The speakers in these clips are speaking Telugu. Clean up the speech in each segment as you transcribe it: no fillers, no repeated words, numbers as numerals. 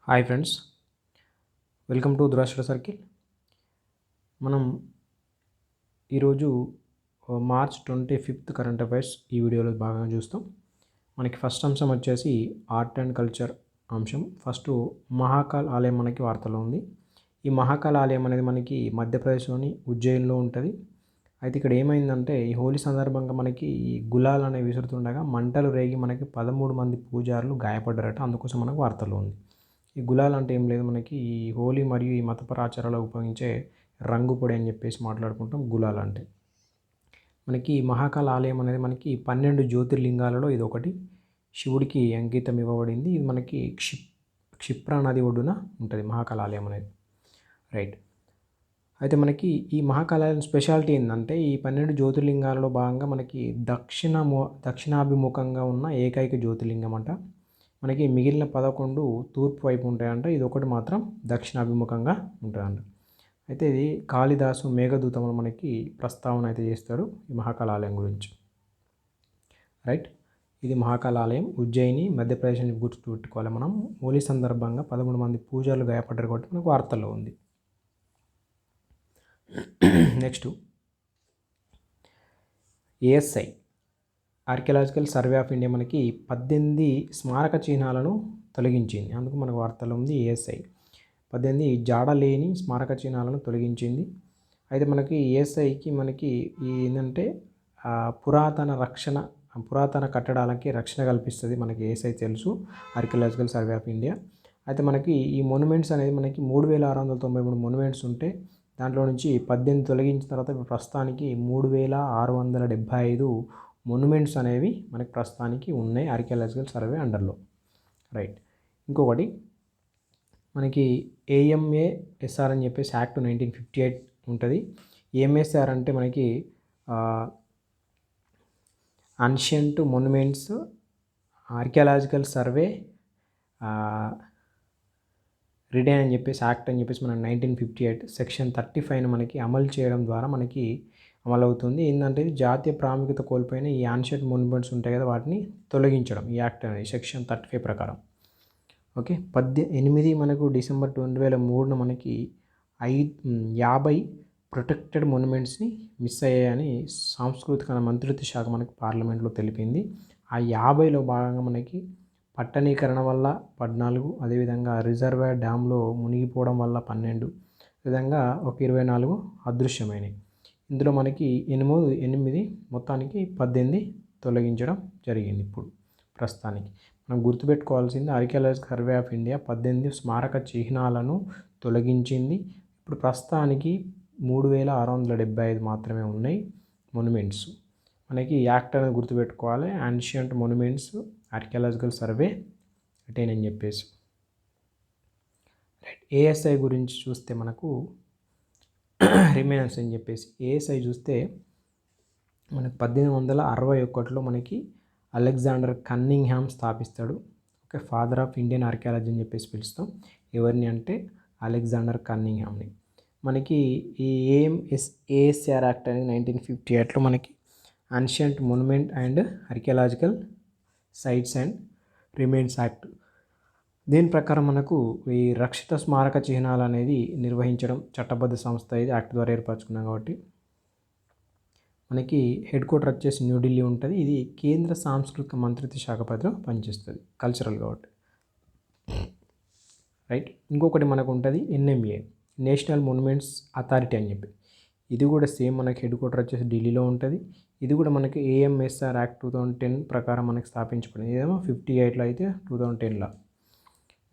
Hi friends, welcome to Dhruvasri circle. మనం ఈరోజు మార్చ్ 25 కరెంట్ అఫైర్స్ ఈ వీడియోలో భాగంగా చూస్తాం. మనకి ఫస్ట్ అంశం వచ్చేసి ఆర్ట్ అండ్ కల్చర్ అంశం. ఫస్ట్ మహాకాల్ ఆలయం మనకి వార్తలో ఉంది. ఈ మహాకాల్ ఆలయం అనేది మనకి మధ్యప్రదేశ్లోని ఉజ్జయిన్లో ఉంటుంది. అయితే ఇక్కడ ఏమైందంటే ఈ హోలీ సందర్భంగా మనకి ఈ గులాల్ అనేవి విసురుతుండగా మంటలు రేగి మనకి 13 మంది పూజారులు గాయపడ్డారట. అందుకోసం మనకు వార్తలో ఉంది. ఈ గులాల్ అంటే ఏం లేదు, మనకి ఈ హోలీ మరియు ఈ మతపర ఆచారాలు ఉపయోగించే రంగు పొడి అని చెప్పేసి మాట్లాడుకుంటాం. గులాల్ అంటే మనకి మహాకాల్ ఆలయం అనేది మనకి 12 జ్యోతిర్లింగాలలో ఇది ఒకటి. శివుడికి అంకితం ఇవ్వబడింది. ఇది మనకి క్షిప్రా నది ఒడ్డున ఉంటుంది మహాకాల్ ఆలయం అనేది. రైట్. అయితే మనకి ఈ మహాకాల్ ఆలయం స్పెషాలిటీ ఏంటంటే ఈ 12 జ్యోతిర్లింగాలలో భాగంగా మనకి దక్షిణాభిముఖంగా ఉన్న ఏకైక జ్యోతిర్లింగం అంట. మనకి మిగిలిన 11 తూర్పు వైపు ఉంటాయంట. ఇది ఒకటి మాత్రం దక్షిణాభిముఖంగా ఉంటుందంట. అయితే ఇది కాళిదాసు మేఘదూతంలో మనకి ప్రస్తావన అయితే చేస్తాడు ఈ మహాకాల్ ఆలయం గురించి. రైట్. ఇది మహాకాల్ ఆలయం ఉజ్జయిని మధ్యప్రదేశ్ అని గుర్తుపెట్టుకోవాలి మనం. హోలీ సందర్భంగా 13 మంది పూజలు గాయపడ్డారు కాబట్టి మనకు వార్తల్లో ఉంది. Next ASI archaeological survey of India మనకి 18 స్మారక చిహ్నాలను తొలగించింది. అందుకు మనకు వార్తలో ఉంది ఏఎస్ఐ 18 జాడలేని స్మారక చిహ్నాలను తొలగించింది. అయితే మనకి ఏఎస్ఐకి మనకి ఏంటంటే పురాతన కట్టడాలకి రక్షణ కల్పిస్తుంది. మనకి ఏఎస్ఐ తెలుసు, ఆర్కియలాజికల్ సర్వే ఆఫ్ ఇండియా. అయితే మనకి ఈ మొన్యుమెంట్స్ అనేది మనకి 3693 మొన్యుమెంట్స్ ఉంటే దాంట్లో నుంచి 18 తొలగించిన తర్వాత ప్రస్తుతానికి 3675 మొన్యుమెంట్స్ అనేవి మనకి ప్రస్తుతానికి ఉన్నాయి ఆర్కియాలజికల్ సర్వే అండర్లో. రైట్. ఇంకొకటి మనకి ఏఎంఏఎస్ఆర్ అని చెప్పేసి యాక్ట్ 1958 ఉంటుంది. ఏఎంఎస్ఆర్ అంటే మనకి అన్షియంట్ మొన్యుమెంట్స్ ఆర్కియాలజికల్ సర్వే రిడైన్ అని చెప్పేసి యాక్ట్ అని చెప్పేసి మనం 1958 సెక్షన్ 35 మనకి అమలు చేయడం ద్వారా మనకి అమలవుతుంది. ఏంటంటే ఇది జాతీయ ప్రాముఖ్యత కోల్పోయిన ఈ యాన్షియంట్ మొన్యుమెంట్స్ ఉంటాయి కదా, వాటిని తొలగించడం ఈ యాక్ట్ అనేది సెక్షన్ 35 ప్రకారం. ఓకే. 8 మనకు డిసెంబర్ 2003 మనకి 50 ప్రొటెక్టెడ్ మొన్యుమెంట్స్ని మిస్ అయ్యాయని సాంస్కృతిక మంత్రిత్వ శాఖ మనకి పార్లమెంట్లో తెలిపింది. ఆ 50లో భాగంగా మనకి పట్టణీకరణ వల్ల 14, అదేవిధంగా రిజర్వాయర్ డ్యాంలో మునిగిపోవడం వల్ల 12, విధంగా ఒక 24 అదృశ్యమైనవి. ఇందులో మనకి 8 మొత్తానికి 18 తొలగించడం జరిగింది. ఇప్పుడు ప్రస్తుతానికి మనం గుర్తుపెట్టుకోవాల్సింది ఆర్కియాలజికల్ సర్వే ఆఫ్ ఇండియా 18 స్మారక చిహ్నాలను తొలగించింది. ఇప్పుడు ప్రస్తుతానికి 3675 మాత్రమే ఉన్నాయి మొన్యుమెంట్స్. మనకి యాక్ట్ అనేది గుర్తుపెట్టుకోవాలి, యాన్షియంట్ మొన్యుమెంట్స్ ఆర్కియాలజికల్ సర్వే రిటైన్ అని చెప్పేసి. రైట్. ఏఎస్ఐ గురించి చూస్తే మనకు రిమైనర్స్ అని చెప్పేసి ఏఎస్ఐ చూస్తే మనకు 1861లో మనకి అలెగ్జాండర్ కన్నింగ్హామ్ స్థాపిస్తాడు. Okay. Father of Indian archaeology అని చెప్పేసి పిలుస్తాం. ఎవరిని అంటే అలెగ్జాండర్ కన్నింగ్హామ్ని. మనకి ఈ ఏఎస్ఆర్ యాక్ట్ అనేది 1958లో మనకి ancient monument and archaeological sites and remains act. దీని ప్రకారం మనకు ఈ రక్షిత స్మారక చిహ్నాలు అనేది నిర్వహించడం చట్టబద్ధ సంస్థ ఇది యాక్ట్ ద్వారా ఏర్పరచుకున్నాం కాబట్టి. మనకి హెడ్ క్వార్టర్ వచ్చేసి న్యూఢిల్లీ ఉంటుంది. ఇది కేంద్ర సాంస్కృతిక మంత్రిత్వ శాఖ పరిధిలో పనిచేస్తుంది, కల్చరల్ కాబట్టి. రైట్. ఇంకొకటి మనకు ఉంటుంది ఎన్ఎంఏ నేషనల్ మొన్యుమెంట్స్ అథారిటీ అని చెప్పి. ఇది కూడా సేమ్ మనకి హెడ్ క్వార్టర్ వచ్చేసి ఢిల్లీలో ఉంటుంది. ఇది కూడా మనకి ఏఎంఎస్ఆర్ యాక్ట్ 2010 ప్రకారం మనకి స్థాపించబడింది. ఇదేమో 58లో అయితే 2010లో.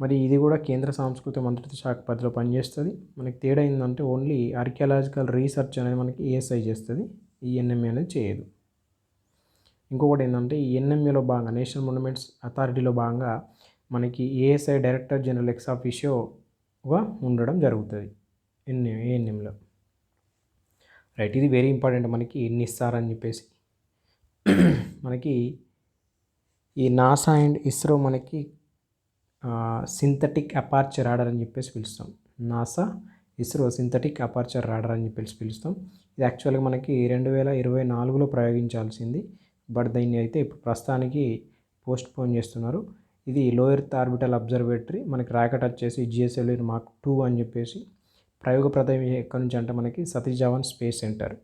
మరి ఇది కూడా కేంద్ర సాంస్కృతిక మంత్రిత్వ శాఖ పరిధిలో పనిచేస్తుంది. మనకి తేడా ఏంటంటే ఓన్లీ ఆర్కియాలజికల్ రీసెర్చ్ అనేది మనకి ఏఎస్ఐ చేస్తుంది, ఈ ఎన్ఎంఏ అనేది చేయదు. ఇంకొకటి ఏంటంటే ఈ ఎన్ఎంఏలో భాగంగా నేషనల్ మొన్యుమెంట్స్ అథారిటీలో భాగంగా మనకి ఏఎస్ఐ డైరెక్టర్ జనరల్ ఎక్స్ ఆఫీషియోగా ఉండడం జరుగుతుంది ఏఎన్ఎంలో. రైట్. ఇది వెరీ ఇంపార్టెంట్ మనకి ఎన్నిసార్ అని చెప్పేసి. మనకి ఈ నాసా అండ్ ఇస్రో మనకి సింథటిక్ అపార్చర్ రాడార్ అని చెప్పేసి పిలుస్తాం. NASA ISRO synthetic aperture radar అని చెప్పేసి పిలుస్తాం. ఇది యాక్చువల్గా మనకి 2024లో ప్రయోగించాల్సింది, బట్ దీన్ని అయితే ఇప్పుడు ప్రస్తుతానికి పోస్ట్ పోన్ చేస్తున్నారు. ఇది లో ఎర్త్ ఆర్బిటల్ అబ్జర్వేటరీ, మనకి రాకెట్ వచ్చేసి GSLV Mark 2 అని చెప్పేసి. ప్రయోగ ప్రదేశం ఎక్కడి నుంచి అంటే మనకి Satish Dhawan space centre.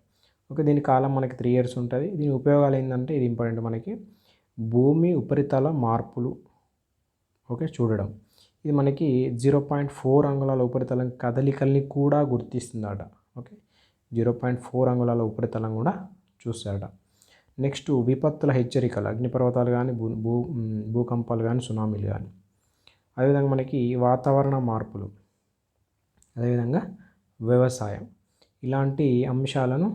Okay, దీని కాలం మనకి 3 years ఉంటుంది. దీని ఉపయోగాలు ఏంటంటే ఇది ఇంపార్టెంట్ మనకి, భూమి ఉపరితల మార్పులు ఓకే చూడడం. ఇది మనకి 0.4 అంగుళాల ఉపరితలం కదలికల్ని కూడా గుర్తిస్తుందట. ఓకే, 0.4 అంగుళాల ఉపరితలం కూడా చూస్తాడట. నెక్స్ట్ విపత్తుల హెచ్చరికలు, అగ్నిపర్వతాలు కానీ భూకంపాలు కానీ సునామీలు కానీ. అదేవిధంగా మనకి వాతావరణ మార్పులు, అదేవిధంగా వ్యవసాయం, ఇలాంటి అంశాలను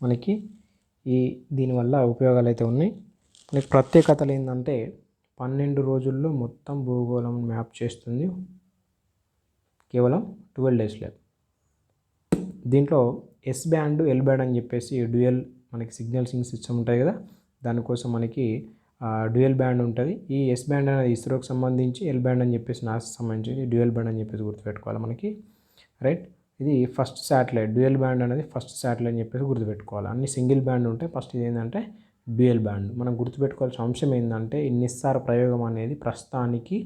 మనకి దీనివల్ల ఉపయోగాలు అయితే ఉన్నాయి. మనకి ప్రత్యేకతలు ఏంటంటే 12 రోజుల్లో మొత్తం భూగోళం మ్యాప్ చేస్తుంది, కేవలం 12 daysలో. దీంట్లో ఎస్ బ్యాండ్ ఎల్ బ్యాండ్ అని చెప్పేసి డ్యూయల్ మనకి సిగ్నల్సింగ్ సిస్టమ్ ఉంటాయి కదా, దానికోసం మనకి డ్యూయల్ బ్యాండ్ ఉంటుంది. ఈ ఎస్ బ్యాండ్ అనేది ఇస్రోకి సంబంధించి, ఎల్ బ్యాండ్ అని చెప్పేసి నాసాకి సంబంధించి డ్యూయల్ బ్యాండ్ అని చెప్పేసి గుర్తుపెట్టుకోవాలి మనకి. రైట్, ఇది ఫస్ట్ శాటిలైట్, డ్యూయల్ బ్యాండ్ అనేది ఫస్ట్ శాటిలైట్ అని చెప్పేసి గుర్తుపెట్టుకోవాలి. అన్ని సింగిల్ బ్యాండ్ ఉంటాయి, ఫస్ట్ ఇది ఏంటంటే డ్యూయల్ బ్యాండ్. మనం గుర్తుపెట్టుకోవాల్సిన అంశం ఏంటంటే ఈ నిస్సార ప్రయోగం అనేది ప్రస్తుతానికి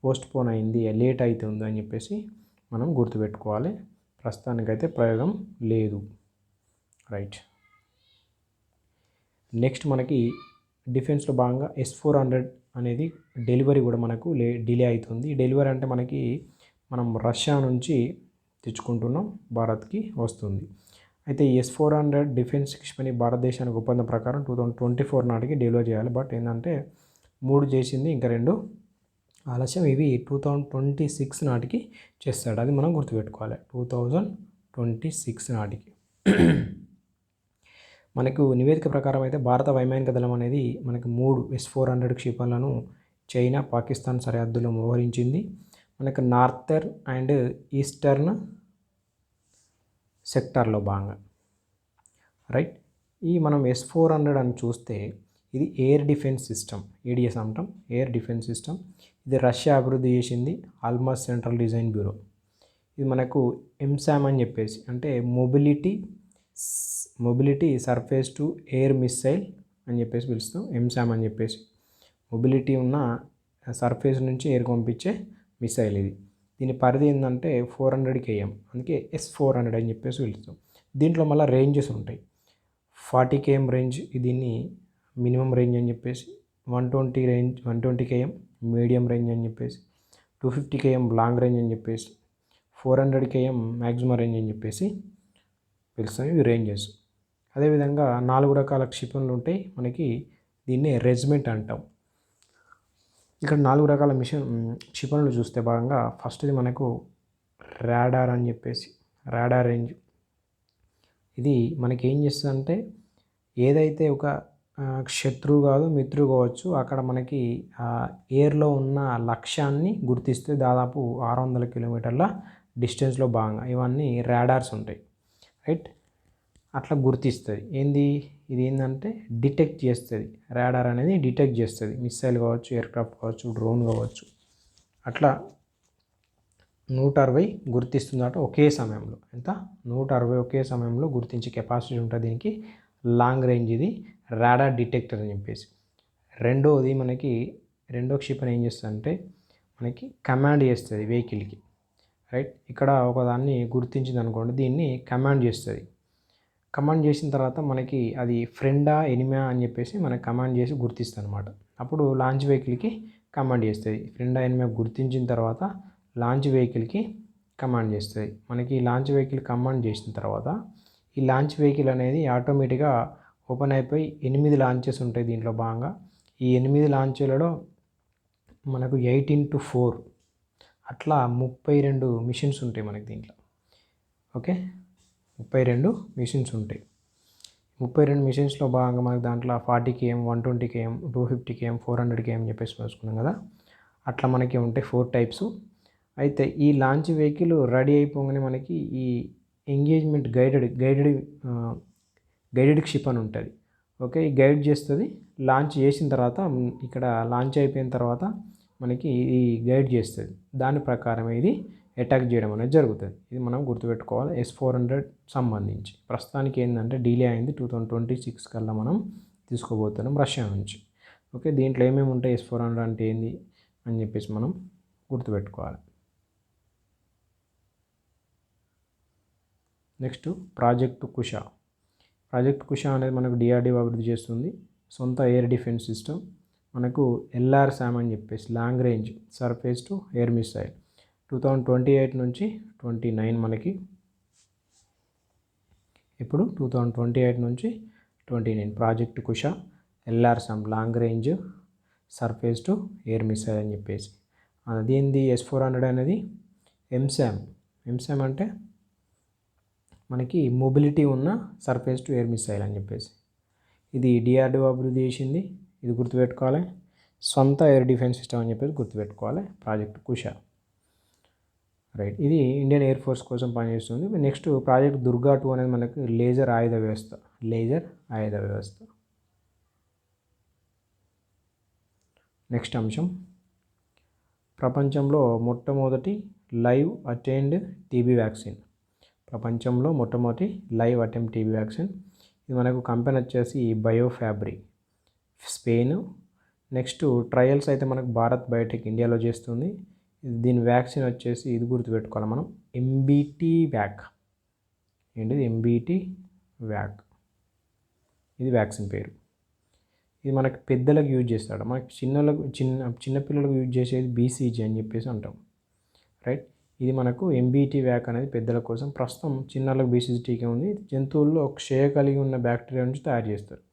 పోస్ట్పోన్ అయింది, లేట్ అవుతుంది అని చెప్పేసి మనం గుర్తుపెట్టుకోవాలి. ప్రస్తుతానికైతే ప్రయోగం లేదు. రైట్, నెక్స్ట్ మనకి డిఫెన్స్లో భాగంగా S-400 అనేది డెలివరీ కూడా మనకు డిలే అవుతుంది. డెలివరీ అంటే మనకి మనం రష్యా నుంచి తెచ్చుకుంటున్నాం, భారత్కి వస్తుంది. అయితే ఈ S-400 డిఫెన్స్ క్షిపణి భారతదేశానికి ఒప్పందం ప్రకారం 2024 నాటికి డెలివరీ చేయాలి. బట్ ఏంటంటే 3 చేసింది, ఇంకా 2 ఆలస్యం. ఇవి 2026 నాటికి చేస్తాడు, అది మనం గుర్తుపెట్టుకోవాలి. 2026 నాటికి. మనకు నివేదిక ప్రకారం అయితే భారత వైమానిక దళం అనేది మనకు 3 S-400 క్షిపణులను చైనా, పాకిస్తాన్ సరిహద్దులో మోహరించింది. మనకు నార్థర్న్ అండ్ ఈస్టర్న్ సెక్టార్లో భాగంగా. రైట్, ఈ మనం S-400 అని చూస్తే ఇది ఎయిర్ డిఫెన్స్ సిస్టమ్, ADS అంటాం, ఎయిర్ డిఫెన్స్ సిస్టమ్. ఇది రష్యా అభివృద్ధి చేసింది, ఆల్మస్ సెంట్రల్ డిజైన్ బ్యూరో. ఇది మనకు MSAM అని చెప్పేసి, అంటే mobility surface to air missile అని చెప్పేసి పిలుస్తాం. MSAM అని చెప్పేసి మొబిలిటీ ఉన్న సర్ఫేస్ నుంచి ఎయిర్ పంపించే మిసైల్ ఇది. దీని పరిధి ఏంటంటే 400 km, అందుకే S-400 అని చెప్పేసి పిలుస్తాం. దీంట్లో మళ్ళీ రేంజెస్ ఉంటాయి. 40 km రేంజ్, దీన్ని మినిమం రేంజ్ అని చెప్పేసి. 120 km మీడియం రేంజ్ అని చెప్పేసి. 250 km లాంగ్ రేంజ్ అని చెప్పేసి. 400 km మ్యాక్సిమం రేంజ్ అని చెప్పేసి పిలుస్తాం. ఇవి రేంజెస్. అదేవిధంగా 4 రకాల క్షిపణులు ఉంటాయి మనకి, దీన్ని రెజిమెంట్ అంటాం. ఇక్కడ 4 రకాల క్షిపణులు చూస్తే భాగంగా ఫస్ట్ది మనకు రాడార్ అని చెప్పేసి, రాడార్ రేంజ్. ఇది మనకి ఏం చేస్తుందంటే ఏదైతే ఒక శత్రువు కాదు మిత్రువు కావచ్చు, అక్కడ మనకి ఎయిర్లో ఉన్న లక్ష్యాన్ని గుర్తిస్తే దాదాపు 600 kilometers డిస్టెన్స్లో భాగంగా ఇవన్నీ రాడార్స్ ఉంటాయి. రైట్, అట్లా గుర్తిస్తుంది. ఇది ఏంటంటే డిటెక్ట్ చేస్తుంది. రాడార్ అనేది డిటెక్ట్ చేస్తుంది, మిస్సైల్ కావచ్చు, ఎయిర్క్రాఫ్ట్ కావచ్చు, డ్రోన్ కావచ్చు. అట్లా 160 గుర్తిస్తుందట ఒకే సమయంలో. ఎంత? 160 ఒకే సమయంలో గుర్తించే కెపాసిటీ ఉంటుంది దీనికి. లాంగ్ రేంజ్ ఇది రాడార్ డిటెక్టర్ అని చెప్పేసి. రెండోది మనకి రెండో క్షిపణి ఏం చేస్తుందంటే మనకి కమాండ్ చేస్తుంది వెహికల్కి. రైట్, ఇక్కడ ఒకదాన్ని గుర్తించింది అనుకోండి, దీన్ని కమాండ్ చేస్తుంది. కమాండ్ చేసిన తర్వాత మనకి అది ఫ్రెండా ఎనిమా అని చెప్పేసి మనకి కమాండ్ చేసి గుర్తిస్తుంది అనమాట. అప్పుడు లాంచ్ వెహికల్కి కమాండ్ చేస్తుంది. ఫ్రెండా ఎనిమా గుర్తించిన తర్వాత లాంచ్ వెహికల్కి కమాండ్ చేస్తుంది. మనకి లాంచ్ వెహికల్ కమాండ్ చేసిన తర్వాత ఈ లాంచ్ వెహికల్ అనేది ఆటోమేటిక్గా ఓపెన్ అయిపోయి 8 లాంచెస్ ఉంటాయి దీంట్లో భాగంగా. ఈ 8 లాంచ్లలో మనకు 8x4 అట్లా 32 మిషన్స్ ఉంటాయి మనకి దీంట్లో. ఓకే, 32 మిషన్స్ ఉంటాయి. 32 మిషన్స్లో భాగంగా మనకి దాంట్లో 40 km, 120 km, 250 km, 400 km చెప్పేసి వేసుకున్నాం కదా. అట్లా మనకి ఉంటాయి 4 types. అయితే ఈ లాంచ్ వెహికల్ రెడీ అయిపోగానే మనకి ఈ ఎంగేజ్మెంట్ గైడెడ్ క్షిపణి ఉంటుంది. ఓకే, ఈ గైడ్ చేస్తుంది. లాంచ్ చేసిన తర్వాత ఇక్కడ లాంచ్ అయిపోయిన తర్వాత మనకి ఈ గైడ్ చేస్తుంది. దాని ప్రకారం ఇది అటాక్ చేయడం అనేది జరుగుతుంది. ఇది మనం గుర్తుపెట్టుకోవాలి S-400 సంబంధించి. ప్రస్తుతానికి ఏంటంటే డిలే అయింది, 2026 కల్లా మనం తీసుకోబోతున్నాం రష్యా నుంచి. ఓకే, దీంట్లో ఏమేమి ఉంటాయి S-400 అంటే ఏంది, అని చెప్పేసి మనం గుర్తుపెట్టుకోవాలి. Next project Kusha. Project Kusha అనేది మనకు డిఆర్డిఓ అభివృద్ధి చేస్తుంది. సొంత ఎయిర్ డిఫెన్స్ సిస్టమ్. మనకు LRSAM అని చెప్పేసి long range surface to air missile 2028 నుంచి 29 మనకి. ఇప్పుడు 2028 నుంచి 29 project Kusha, LRSAM long range surface to air missile అని చెప్పేసి. అదేంది S-400 అనేది ఎంశామ్ అంటే మనకి మొబిలిటీ ఉన్న సర్ఫేస్ టు ఎయిర్ మిసైల్ అని చెప్పేసి. ఇది డిఆర్డిఓ అభివృద్ధి చేసింది. ఇది గుర్తుపెట్టుకోవాలి. సొంత ఎయిర్ డిఫెన్స్ సిస్టమ్ అని చెప్పేసి గుర్తుపెట్టుకోవాలి ప్రాజెక్ట్ కుష. రైట్, ఇది ఇండియన్ ఎయిర్ ఫోర్స్ కోసం పనిచేస్తుంది. నెక్స్ట్ ప్రాజెక్ట్ దుర్గా 2 అనేది మనకు లేజర్ ఆయుధ వ్యవస్థ. నెక్స్ట్ అంశం, ప్రపంచంలో మొట్టమొదటి లైవ్ అటెండ్ టీబీ వ్యాక్సిన్. ప్రపంచంలో మొట్టమొదటి లైవ్ అటెంప్ట్ టీబీ వ్యాక్సిన్. ఇది మనకు కంపెనీ వచ్చేసి బయోఫ్యాబ్రిక్ స్పెయిన్. నెక్స్ట్ ట్రయల్స్ అయితే మనకు భారత్ బయోటెక్ ఇండియాలో చేస్తుంది. దీని వ్యాక్సిన్ వచ్చేసి ఇది గుర్తుపెట్టుకోవాలి మనం, MBT వ్యాక్. ఏంటిది MBT వ్యాక్, ఇది వ్యాక్సిన్ పేరు. ఇది మనకి పెద్దలకు యూజ్ చేస్తాడు. మనకి చిన్నపిల్లలకు యూజ్ చేసేది BCG అని చెప్పేసి అంటాం. రైట్, ఇది మనకు MBT వ్యాక్ అనేది పెద్దల కోసం. ప్రస్తుతం చిన్నలకు BCG టీకా ఉంది. జంతువుల్లో క్షయ కలిగి ఉన్న బ్యాక్టీరియా నుంచి తయారు చేస్తారు.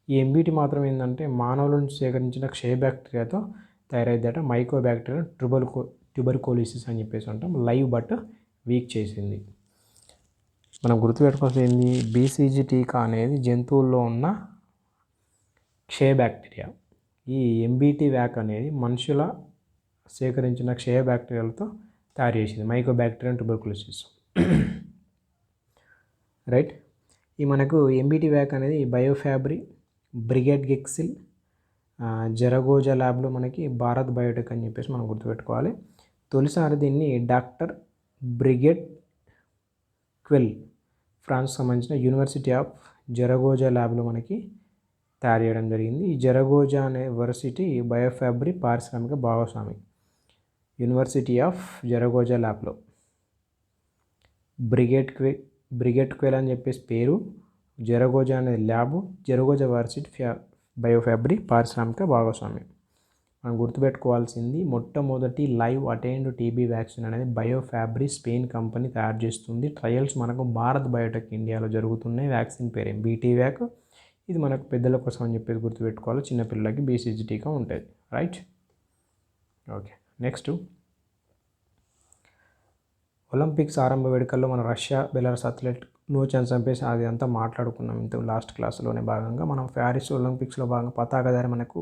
ఈ MBT మాత్రం ఏంటంటే మానవుల నుంచి సేకరించిన క్షయ బ్యాక్టీరియాతో తయారైద్దట. మైకో బ్యాక్టీరియా ట్యూబర్కోలిసిస్ అని చెప్పేసి అంటాం. లైవ్ బట్ వీక్ చేసింది. మనం గుర్తుపెట్టుకోవాల్సింది BCG టీకా అనేది జంతువుల్లో ఉన్న క్షయ బ్యాక్టీరియా. ఈ MBT వ్యాక్ అనేది మనుషుల సేకరించిన క్షయ బ్యాక్టీరియాలతో తయారు చేసింది, మైకో బ్యాక్టీరియా ట్యూబర్కులోసిస్. రైట్, ఈ మనకు MBT వ్యాక్ అనేది బయోఫ్యాబ్రిక్, బ్రిగేడ్ గెక్సిల్, జరగోజా ల్యాబ్లో మనకి భారత్ బయోటెక్ అని చెప్పేసి మనం గుర్తుపెట్టుకోవాలి. తొలిసారి దీన్ని డాక్టర్ బ్రిగేడ్ క్వెల్ ఫ్రాన్స్ సంబంధించిన యూనివర్సిటీ ఆఫ్ జరగోజా ల్యాబ్లో మనకి తయారు చేయడం జరిగింది. ఈ జరగోజా అనే యూనివర్సిటీ బయోఫ్యాబ్రిక్ పారిశ్రామిక భాగస్వామి. యూనివర్సిటీ ఆఫ్ జరగోజా ల్యాబ్లో బ్రిగేడ్ క్వెల్ అని చెప్పేసి పేరు, జరగోజా అనే ల్యాబ్, జరగోజా యూనివర్సిటీ బయోఫ్యాబ్రిక్ పారిశ్రామిక భాగస్వామి. మనం గుర్తుపెట్టుకోవాల్సింది మొట్టమొదటి లైవ్ అటెండ్ టీబీ వ్యాక్సిన్ అనేది బయోఫ్యాబ్రిక్ స్పెయిన్ కంపెనీ తయారు చేస్తుంది. ట్రయల్స్ మనకు భారత్ బయోటెక్ ఇండియాలో జరుగుతున్నాయి. వ్యాక్సిన్ పేరు MBT వ్యాక్. ఇది మనకు పెద్దల కోసం అని చెప్పేసి గుర్తుపెట్టుకోవాలి. చిన్నపిల్లలకి BCG టీకా ఉంటుంది. Right, okay. నెక్స్ట్, ఒలింపిక్స్ ఆరంభ వేడుకల్లో మన రష్యా బెలారస్ అథ్లెట్ నోచాన్ చంపేసి అది అంతా మాట్లాడుకున్నాం ఇంత లాస్ట్ క్లాస్లోనే భాగంగా. మనం ప్యారిస్ ఒలింపిక్స్లో భాగంగా పతాకధారి మనకు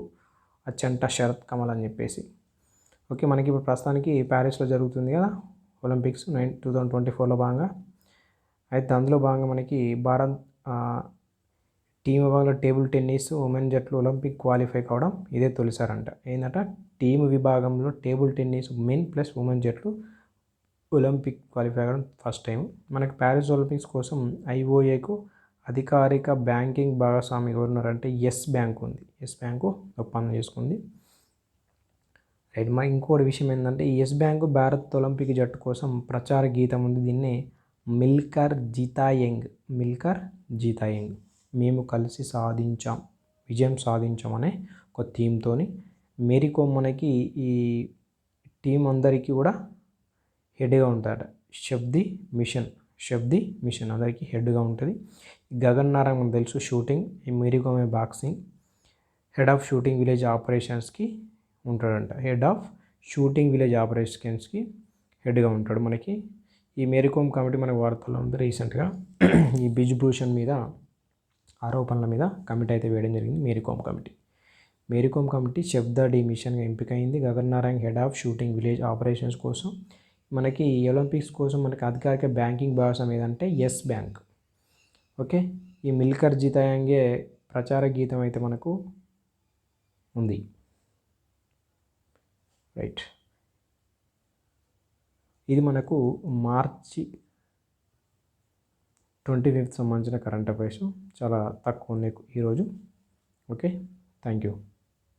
అచ్చంట శరత్ కమల్ అని చెప్పేసి. ఓకే, మనకి ఇప్పుడు ప్రస్తుతానికి ప్యారిస్లో జరుగుతుంది కదా ఒలింపిక్స్ 2024లో భాగంగా. అయితే అందులో భాగంగా మనకి భారత్ టీం విభాగంలో టేబుల్ టెన్నిస్ ఉమెన్ జట్లు ఒలింపిక్ క్వాలిఫై కావడం ఇదే తొలిసారంట. ఏంటంటే టీం విభాగంలో table tennis men plus women జట్లు ఒలింపిక్ క్వాలిఫై అవ్వడం ఫస్ట్ టైం. మనకి ప్యారిస్ ఒలింపిక్స్ కోసం IOAకు అధికారిక బ్యాంకింగ్ భాగస్వామి ఎవరున్నారంటే ఎస్ బ్యాంక్ ఉంది. ఎస్ బ్యాంకు ఒప్పందం చేసుకుంది. రైట్, మరి ఇంకోటి విషయం ఏంటంటే ఈ ఎస్ బ్యాంకు భారత్ ఒలింపిక్ జట్టు కోసం ప్రచార గీతం ఉంది. దీన్నే మిల్కర్ జీతాయంగ్ మేము కలిసి విజయం సాధించాం అనే ఒక థీమ్తోని. మేరీకోమ్ మనకి ఈ టీం అందరికీ కూడా హెడ్గా ఉంటాడు. శబ్ది మిషన్ అందరికీ హెడ్గా ఉంటుంది. గగన్ నారంగ్ మనకు తెలుసు షూటింగ్, ఈ మేరీకోమే boxing. Head of shooting village ఆపరేషన్స్కి ఉంటాడంట. హెడ్గా ఉంటాడు మనకి. ఈ మేరీకోమ్ కమిటీ మనకు వార్తల్లో ఉంది. రీసెంట్గా ఈ బ్రిజ్భూషణ్ మీద ఆరోపణల మీద కమిటీ అయితే వేయడం జరిగింది. మేరీకోమ్ కమిటీ శబ్ద మిషన్గా ఎంపికైంది. Gagan Narang head of shooting village operations కోసం. మనకి ఒలింపిక్స్ కోసం మనకి అధికారిక బ్యాంకింగ్ భాగస్వామి ఏదంటే ఎస్ బ్యాంక్. ఓకే, ఈ మిల్కర్ జీతాయంగే ప్రచార గీతం అయితే మనకు ఉంది. రైట్, ఇది మనకు మార్చి 25 సంబంధించిన కరెంట్ అఫైర్స్. చాలా తక్కువ ఉన్నాయి ఈరోజు. Okay, thank you.